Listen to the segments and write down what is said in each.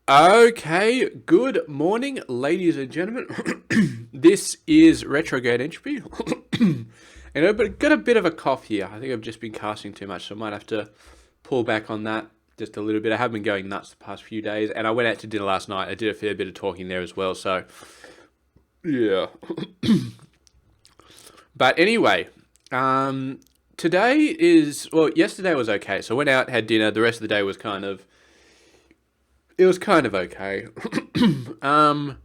Okay, good morning, ladies and gentlemen. This is Retrograde Entropy. But got a bit of a cough here. I think I've just been casting too much, so I might have to pull back on that just a little bit. I have been going nuts the past few days, and I went out to dinner last night. I did a fair bit of talking there as well, so yeah. But anyway, today is, well, yesterday was okay. So I went out, had dinner. The rest of the day was it was kind of okay. um,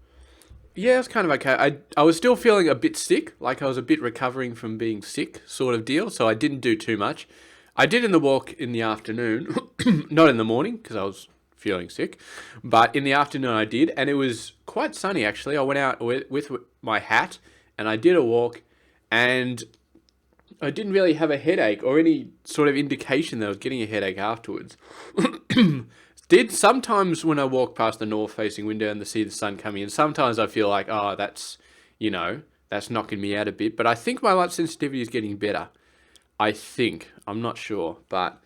yeah, it was kind of okay. I was still feeling a bit sick, like I was a bit recovering from being sick, sort of deal. So I didn't do too much. I did in the walk in the afternoon, not in the morning because I was feeling sick, but in the afternoon I did, and it was quite sunny actually. I went out with my hat and I did a walk, and I didn't really have a headache or any sort of indication that I was getting a headache afterwards. Did sometimes when I walk past the north facing window and see the sun coming in, sometimes I feel like, oh, that's knocking me out a bit. But I think my light sensitivity is getting better. I think. I'm not sure. But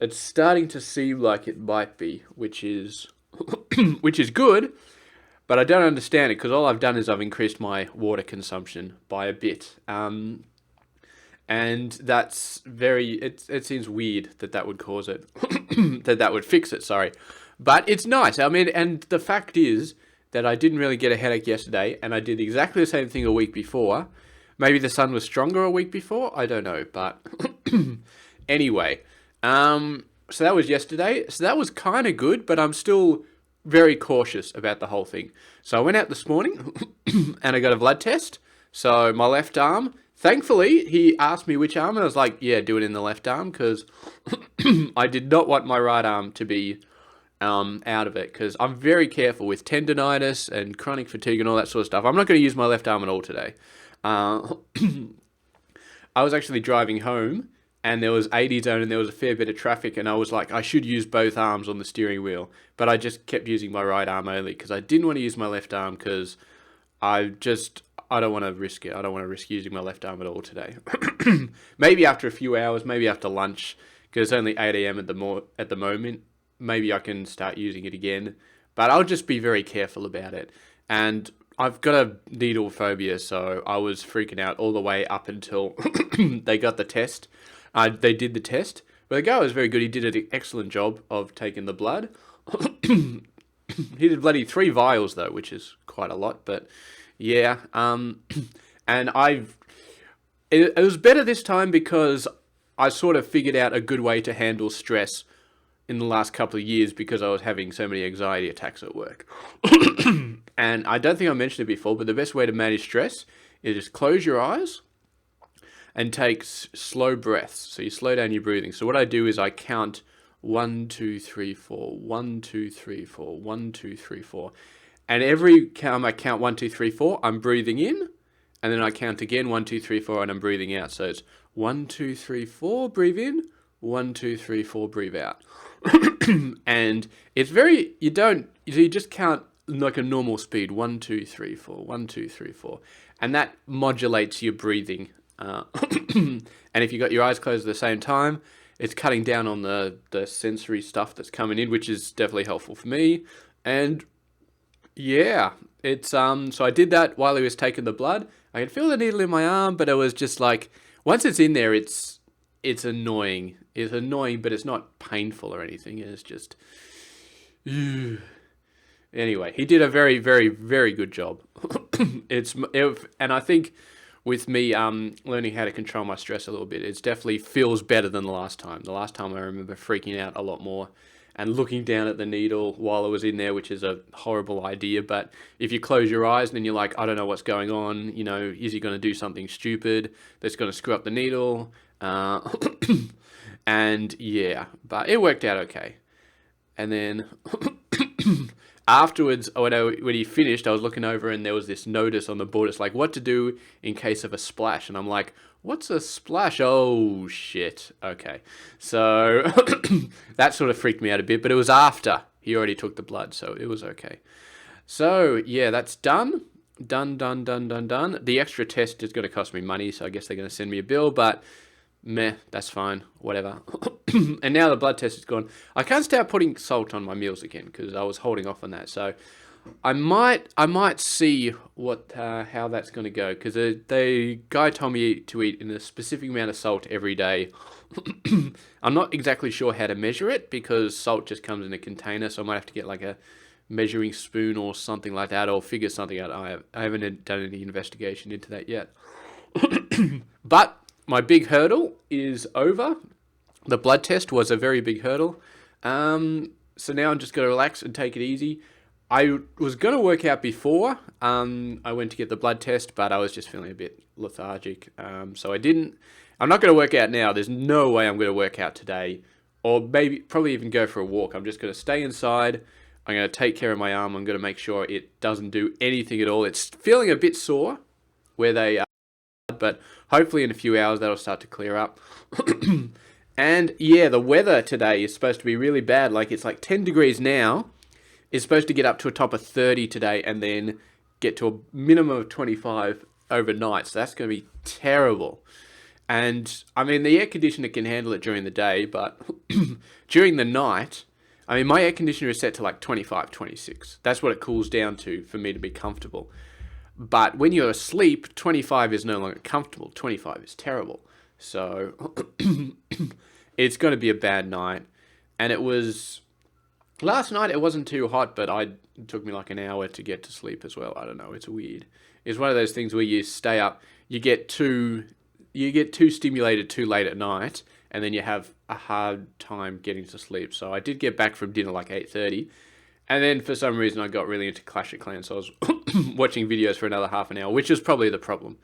it's starting to seem like it might be, which is which is good. But I don't understand it because all I've done is I've increased my water consumption by a bit. And that's it seems weird that that would cause it, that would fix it, sorry. But it's nice. I mean, and the fact is that I didn't really get a headache yesterday, and I did exactly the same thing a week before. Maybe the sun was stronger a week before, I don't know, but anyway. So that was yesterday. So that was kind of good, but I'm still very cautious about the whole thing. So I went out this morning and I got a blood test. So my left arm, thankfully, he asked me which arm, and I was like, yeah, do it in the left arm, because I did not want my right arm to be out of it, because I'm very careful with tendonitis and chronic fatigue and all that sort of stuff. I'm not going to use my left arm at all today. I was actually driving home, and there was 80 zone, and there was a fair bit of traffic, and I was like, I should use both arms on the steering wheel, but I just kept using my right arm only, because I didn't want to use my left arm, because I don't want to risk it. I don't want to risk using my left arm at all today. Maybe after a few hours, maybe after lunch, because it's only 8 a.m. at the moment. Maybe I can start using it again, but I'll just be very careful about it. And I've got a needle phobia, so I was freaking out all the way up until they got the test. They did the test, but the guy was very good. He did an excellent job of taking the blood. He did bloody 3 vials though, which is quite a lot, but yeah. And it was better this time because I sort of figured out a good way to handle stress in the last couple of years because I was having so many anxiety attacks at work. And I don't think I mentioned it before, but the best way to manage stress is just close your eyes and take slow breaths. So you slow down your breathing. So what I do is I count 1, 2, 3, 4, 1, 2, 3, 4, 1, 2, 3, 4. And every time I count 1, 2, 3, 4, I'm breathing in, and then I count again 1, 2, 3, 4, and I'm breathing out. So it's 1, 2, 3, 4, breathe in, 1, 2, 3, 4, breathe out. And it's you just count like a normal speed, 1, 2, 3, 4, 1, 2, 3, 4, and that modulates your breathing. And if you got your eyes closed at the same time, it's cutting down on the sensory stuff that's coming in, which is definitely helpful for me. And yeah, it's so I did that while he was taking the blood. I could feel the needle in my arm, but it was just like once it's in there, it's annoying. It's annoying, but it's not painful or anything. It's just anyway. He did a very, very, very good job. And I think with me learning how to control my stress a little bit, it definitely feels better than the last time. The last time I remember freaking out a lot more and looking down at the needle while I was in there, which is a horrible idea. But if you close your eyes and then you're like, I don't know what's going on, is he going to do something stupid that's going to screw up the needle? And yeah, but it worked out okay. And then afterwards, when he finished, I was looking over and there was this notice on the board. It's like, what to do in case of a splash. And I'm like, what's a splash? Oh, shit. Okay. So that sort of freaked me out a bit, but it was after he already took the blood, so it was okay. So, yeah, that's done. Done. The extra test is going to cost me money, so I guess they're going to send me a bill, but Meh, that's fine, whatever. And now the blood test is gone. I can't start putting salt on my meals again because I was holding off on that. So I might see what how that's going to go because the guy told me to eat in a specific amount of salt every day. I'm not exactly sure how to measure it because salt just comes in a container, so I might have to get like a measuring spoon or something like that, or figure something out. I haven't done any investigation into that yet. But my big hurdle is over. The blood test was a very big hurdle. So now I'm just going to relax and take it easy. I was going to work out before I went to get the blood test, but I was just feeling a bit lethargic. So I didn't. I'm not going to work out now. There's no way I'm going to work out today, or maybe probably even go for a walk. I'm just going to stay inside. I'm going to take care of my arm. I'm going to make sure it doesn't do anything at all. It's feeling a bit sore where they are, but hopefully in a few hours that'll start to clear up. And yeah, the weather today is supposed to be really bad. Like it's like 10 degrees now. It's supposed to get up to a top of 30 today and then get to a minimum of 25 overnight. So that's going to be terrible. And I mean, the air conditioner can handle it during the day, but during the night, I mean, my air conditioner is set to like 25, 26. That's what it cools down to for me to be comfortable. But when you're asleep, 25 is no longer comfortable. 25 is terrible. So it's going to be a bad night. And it was last night. It wasn't too hot, but it took me like an hour to get to sleep as well. I don't know. It's weird. It's one of those things where you stay up, you get too stimulated too late at night, and then you have a hard time getting to sleep. So I did get back from dinner like 8:30, and then for some reason I got really into Clash of Clans. So I was watching videos for another half an hour, which is probably the problem.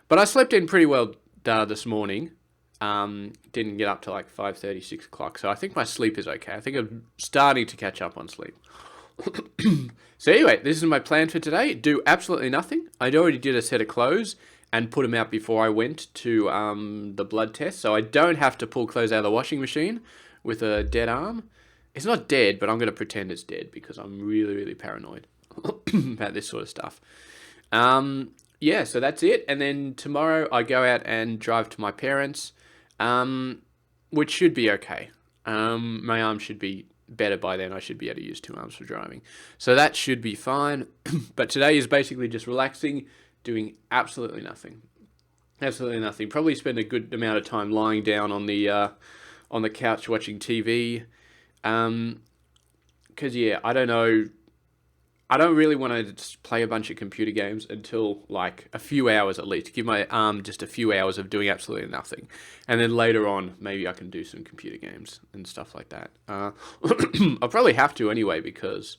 But I slept in pretty well this morning. Didn't get up to like 5:30, 6 o'clock. So I think my sleep is okay. I think I'm starting to catch up on sleep. So anyway, this is my plan for today. Do absolutely nothing. I already did a set of clothes and put them out before I went to the blood test. So I don't have to pull clothes out of the washing machine with a dead arm. It's not dead, but I'm going to pretend it's dead because I'm really, really paranoid about this sort of stuff. Yeah, so that's it. And then tomorrow I go out and drive to my parents', which should be okay. My arm should be better by then. I should be able to use two arms for driving. So that should be fine. But today is basically just relaxing, doing absolutely nothing. Absolutely nothing. Probably spend a good amount of time lying down on the couch watching TV. Because yeah, I don't know. I don't really want to just play a bunch of computer games until like a few hours at least. Give my arm just a few hours of doing absolutely nothing. And then later on, maybe I can do some computer games and stuff like that. I'll probably have to anyway because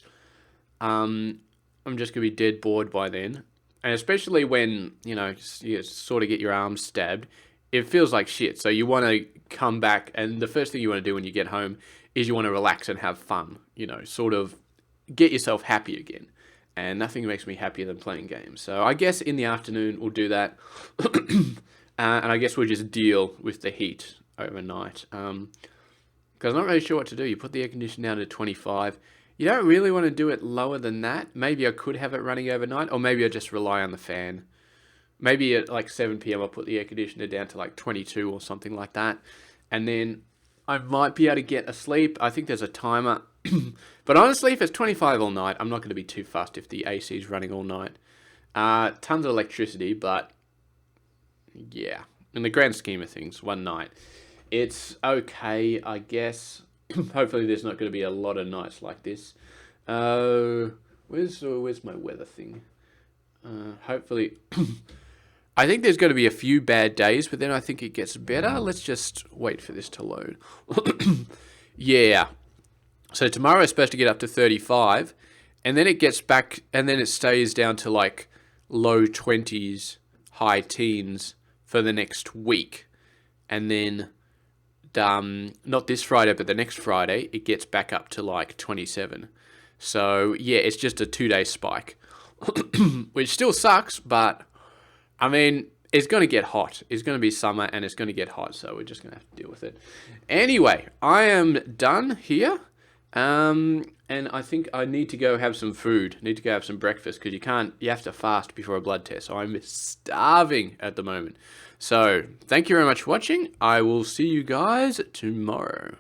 I'm just going to be dead bored by then. And especially when, you sort of get your arm stabbed, it feels like shit. So you want to come back, and the first thing you want to do when you get home is you want to relax and have fun, sort of get yourself happy again. And nothing makes me happier than playing games. So I guess in the afternoon we'll do that. And I guess we'll just deal with the heat overnight. Because I'm not really sure what to do. You put the air conditioner down to 25. You don't really want to do it lower than that. Maybe I could have it running overnight, or maybe I just rely on the fan. Maybe at like 7 p.m. I'll put the air conditioner down to like 22 or something like that. And then I might be able to get asleep. I think there's a timer. But honestly, if it's 25 all night, I'm not going to be too fussed if the AC is running all night. Tons of electricity, but yeah, in the grand scheme of things, one night, it's okay, I guess. Hopefully there's not going to be a lot of nights like this. Where's my weather thing? Hopefully, I think there's going to be a few bad days, but then I think it gets better. Let's just wait for this to load. Yeah. So tomorrow is supposed to get up to 35, and then it gets back, and then it stays down to like low 20s, high teens for the next week. And then, not this Friday, but the next Friday, it gets back up to like 27. So yeah, it's just a 2-day spike, which still sucks, but I mean, it's going to get hot. It's going to be summer and it's going to get hot. So we're just going to have to deal with it. Anyway, I am done here. And I think I need to go have some food. Need to go have some breakfast because you have to fast before a blood test. So I'm starving at the moment. So, thank you very much for watching. I will see you guys tomorrow.